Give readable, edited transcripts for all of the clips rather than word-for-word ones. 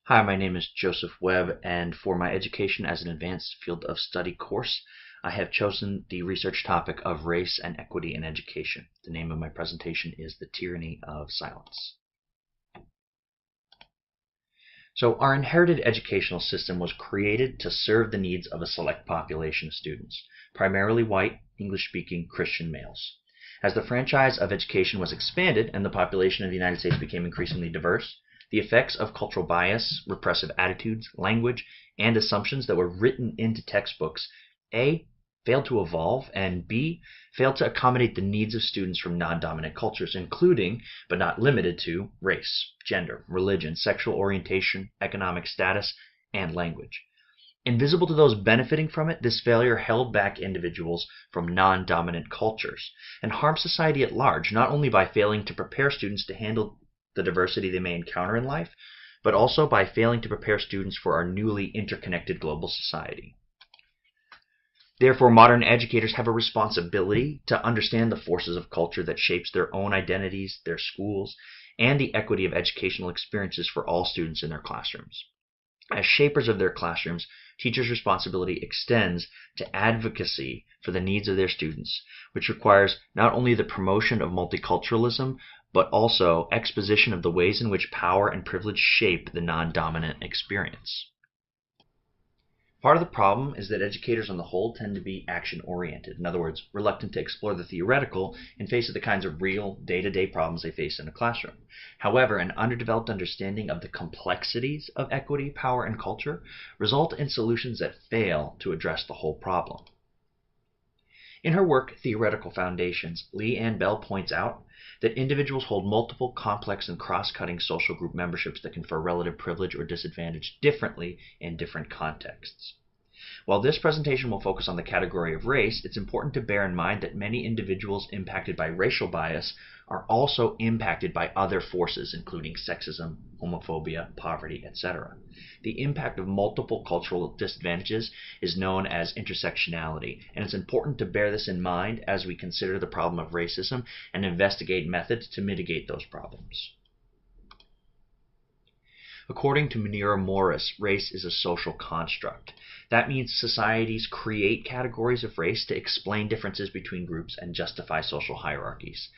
Hi, my name is Joseph Webb, and for my Education as an Advanced Field of Study course, I have chosen the research topic of race and equity in education. The name of my presentation is The Tyranny of Silence. So, our inherited educational system was created to serve the needs of a select population of students, primarily white, English-speaking Christian males. As the franchise of education was expanded and the population of the United States became increasingly diverse, the effects of cultural bias, repressive attitudes, language, and assumptions that were written into textbooks A. failed to evolve, and B. failed to accommodate the needs of students from non-dominant cultures, including, but not limited to, race, gender, religion, sexual orientation, economic status, and language. Invisible to those benefiting from it, this failure held back individuals from non-dominant cultures and harmed society at large, not only by failing to prepare students to handle the diversity they may encounter in life, but also by failing to prepare students for our newly interconnected global society. Therefore, modern educators have a responsibility to understand the forces of culture that shapes their own identities, their schools, and the equity of educational experiences for all students in their classrooms. As shapers of their classrooms, teachers' responsibility extends to advocacy for the needs of their students, which requires not only the promotion of multiculturalism, but also exposition of the ways in which power and privilege shape the non-dominant experience. Part of the problem is that educators on the whole tend to be action-oriented, in other words, reluctant to explore the theoretical in face of the kinds of real, day-to-day problems they face in a classroom. However, an underdeveloped understanding of the complexities of equity, power, and culture result in solutions that fail to address the whole problem. In her work, Theoretical Foundations, Lee Ann Bell points out that individuals hold multiple complex and cross-cutting social group memberships that confer relative privilege or disadvantage differently in different contexts. While this presentation will focus on the category of race, it's important to bear in mind that many individuals impacted by racial bias are also impacted by other forces, including sexism, homophobia, poverty, etc. The impact of multiple cultural disadvantages is known as intersectionality, and it's important to bear this in mind as we consider the problem of racism and investigate methods to mitigate those problems. According to Munira Morris, race is a social construct. That means societies create categories of race to explain differences between groups and justify social hierarchies.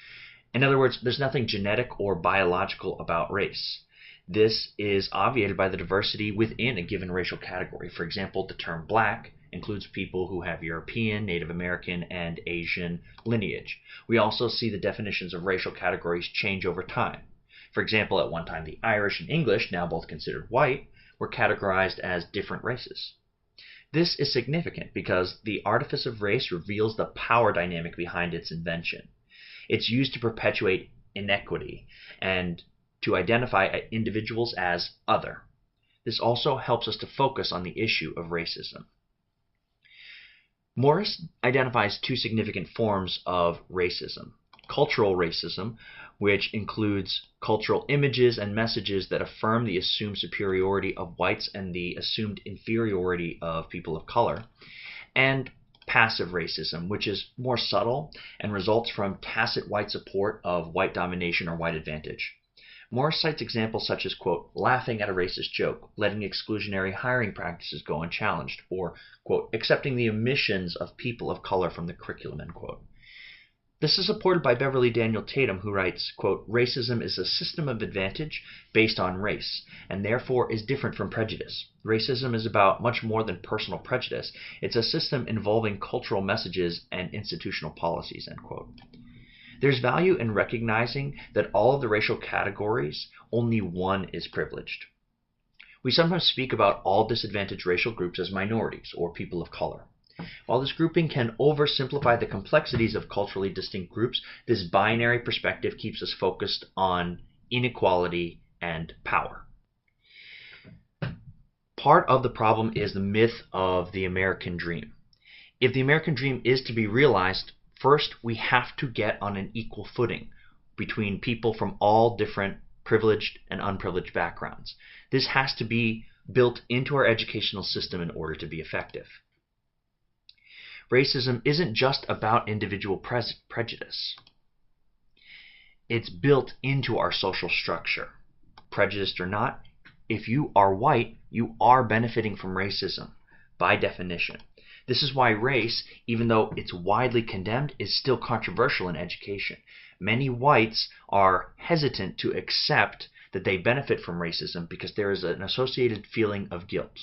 In other words, there's nothing genetic or biological about race. This is obviated by the diversity within a given racial category. For example, the term black includes people who have European, Native American, and Asian lineage. We also see the definitions of racial categories change over time. For example, at one time the Irish and English, now both considered white, were categorized as different races. This is significant because the artifice of race reveals the power dynamic behind its invention. It's used to perpetuate inequity and to identify individuals as other. This also helps us to focus on the issue of racism. Morris identifies two significant forms of racism. Cultural racism, which includes cultural images and messages that affirm the assumed superiority of whites and the assumed inferiority of people of color, and passive racism, which is more subtle and results from tacit white support of white domination or white advantage. Morris cites examples such as, quote, laughing at a racist joke, letting exclusionary hiring practices go unchallenged, or, quote, accepting the omissions of people of color from the curriculum, end quote. This is supported by Beverly Daniel Tatum, who writes, quote, racism is a system of advantage based on race, and therefore is different from prejudice. Racism is about much more than personal prejudice. It's a system involving cultural messages and institutional policies, end quote. There's value in recognizing that all of the racial categories, only one is privileged. We sometimes speak about all disadvantaged racial groups as minorities or people of color. While this grouping can oversimplify the complexities of culturally distinct groups, this binary perspective keeps us focused on inequality and power. Part of the problem is the myth of the American dream. If the American dream is to be realized, first we have to get on an equal footing between people from all different privileged and unprivileged backgrounds. This has to be built into our educational system in order to be effective. Racism isn't just about individual prejudice. It's built into our social structure. Prejudiced or not, if you are white, you are benefiting from racism, by definition. This is why race, even though it's widely condemned, is still controversial in education. Many whites are hesitant to accept that they benefit from racism because there is an associated feeling of guilt.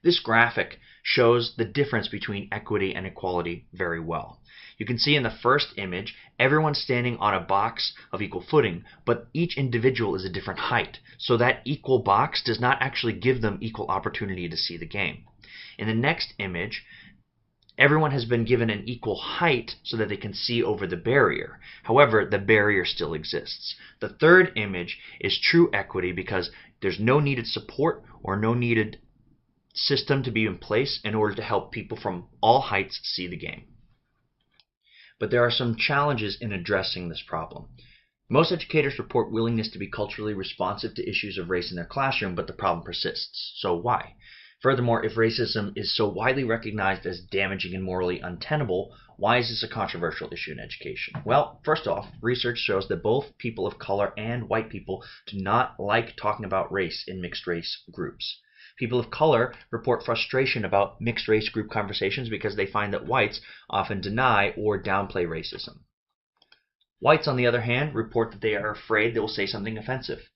This graphic shows the difference between equity and equality very well. You can see in the first image, everyone's standing on a box of equal footing, but each individual is a different height, so that equal box does not actually give them equal opportunity to see the game. In the next image, everyone has been given an equal height so that they can see over the barrier. However, the barrier still exists. The third image is true equity because there's no needed support or no needed system to be in place in order to help people from all heights see the game. But there are some challenges in addressing this problem. Most educators report willingness to be culturally responsive to issues of race in their classroom, but the problem persists. So why? Furthermore, if racism is so widely recognized as damaging and morally untenable, why is this a controversial issue in education? Well, first off, research shows that both people of color and white people do not like talking about race in mixed race groups. People of color report frustration about mixed race group conversations because they find that whites often deny or downplay racism. Whites, on the other hand, report that they are afraid they will say something offensive.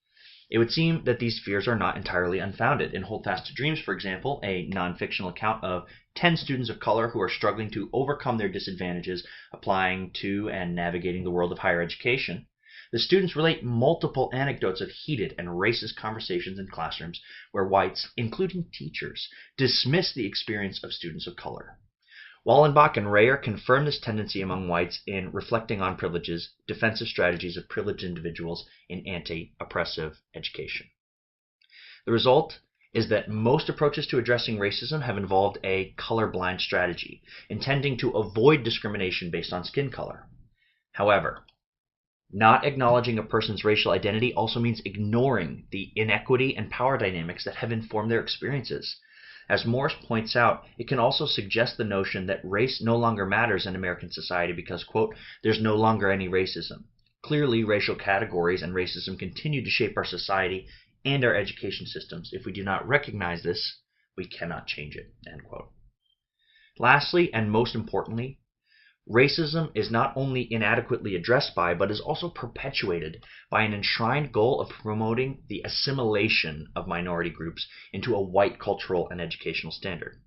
It would seem that these fears are not entirely unfounded. In Hold Fast to Dreams, for example, a non-fictional account of 10 students of color who are struggling to overcome their disadvantages applying to and navigating the world of higher education, the students relate multiple anecdotes of heated and racist conversations in classrooms where whites, including teachers, dismiss the experience of students of color. Wallenbach and Rayer confirm this tendency among whites in Reflecting on Privileges, Defensive Strategies of Privileged Individuals in Anti-Oppressive Education. The result is that most approaches to addressing racism have involved a colorblind strategy, intending to avoid discrimination based on skin color. However, not acknowledging a person's racial identity also means ignoring the inequity and power dynamics that have informed their experiences. As Morris points out, it can also suggest the notion that race no longer matters in American society because, quote, there's no longer any racism. Clearly, racial categories and racism continue to shape our society and our education systems. If we do not recognize this, we cannot change it, end quote. Lastly, and most importantly, racism is not only inadequately addressed by, but is also perpetuated by an enshrined goal of promoting the assimilation of minority groups into a white cultural and educational standard.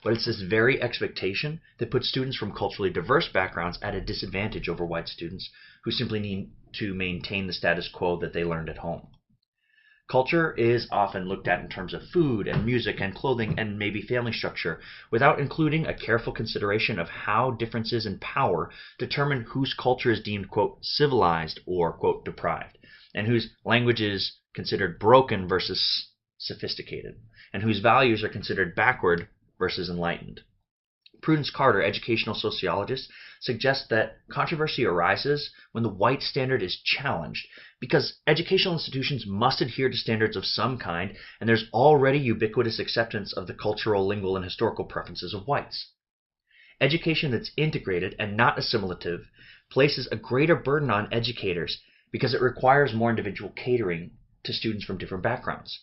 But it's this very expectation that puts students from culturally diverse backgrounds at a disadvantage over white students who simply need to maintain the status quo that they learned at home. Culture is often looked at in terms of food and music and clothing and maybe family structure, without including a careful consideration of how differences in power determine whose culture is deemed, quote, civilized or, quote, deprived, and whose language is considered broken versus sophisticated, and whose values are considered backward versus enlightened. Prudence Carter, educational sociologist, suggests that controversy arises when the white standard is challenged because educational institutions must adhere to standards of some kind, and there's already ubiquitous acceptance of the cultural, lingual, and historical preferences of whites. Education that's integrated and not assimilative places a greater burden on educators because it requires more individual catering to students from different backgrounds.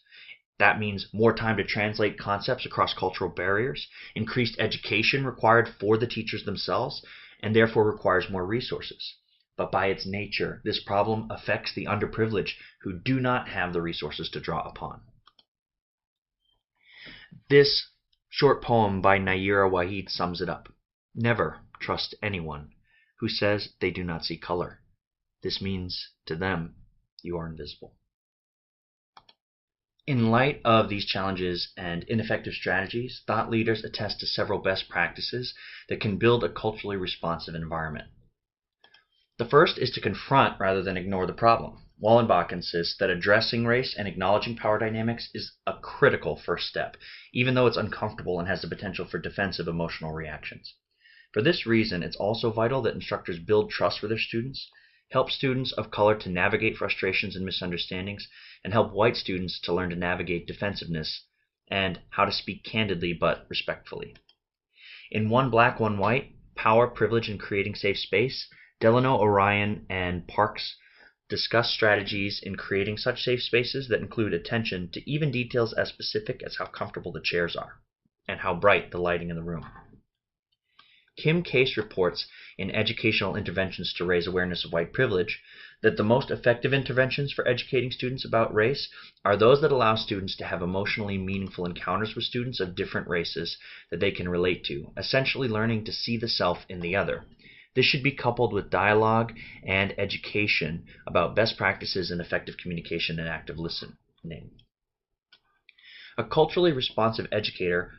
That means more time to translate concepts across cultural barriers, increased education required for the teachers themselves, and therefore requires more resources. But by its nature, this problem affects the underprivileged who do not have the resources to draw upon. This short poem by Nayyirah Waheed sums it up. Never trust anyone who says they do not see color. This means, to them, you are invisible. In light of these challenges and ineffective strategies, thought leaders attest to several best practices that can build a culturally responsive environment. The first is to confront rather than ignore the problem. Wallenbach insists that addressing race and acknowledging power dynamics is a critical first step, even though it's uncomfortable and has the potential for defensive emotional reactions. For this reason, it's also vital that instructors build trust with their students, help students of color to navigate frustrations and misunderstandings, and help white students to learn to navigate defensiveness and how to speak candidly but respectfully. In One Black, One White, Power, Privilege, and Creating Safe Space, Delano Orion and Parks discuss strategies in creating such safe spaces that include attention to even details as specific as how comfortable the chairs are and how bright the lighting in the room. Kim Case reports in Educational Interventions to Raise Awareness of White Privilege that the most effective interventions for educating students about race are those that allow students to have emotionally meaningful encounters with students of different races that they can relate to, essentially learning to see the self in the other. This should be coupled with dialogue and education about best practices in effective communication and active listening. A culturally responsive educator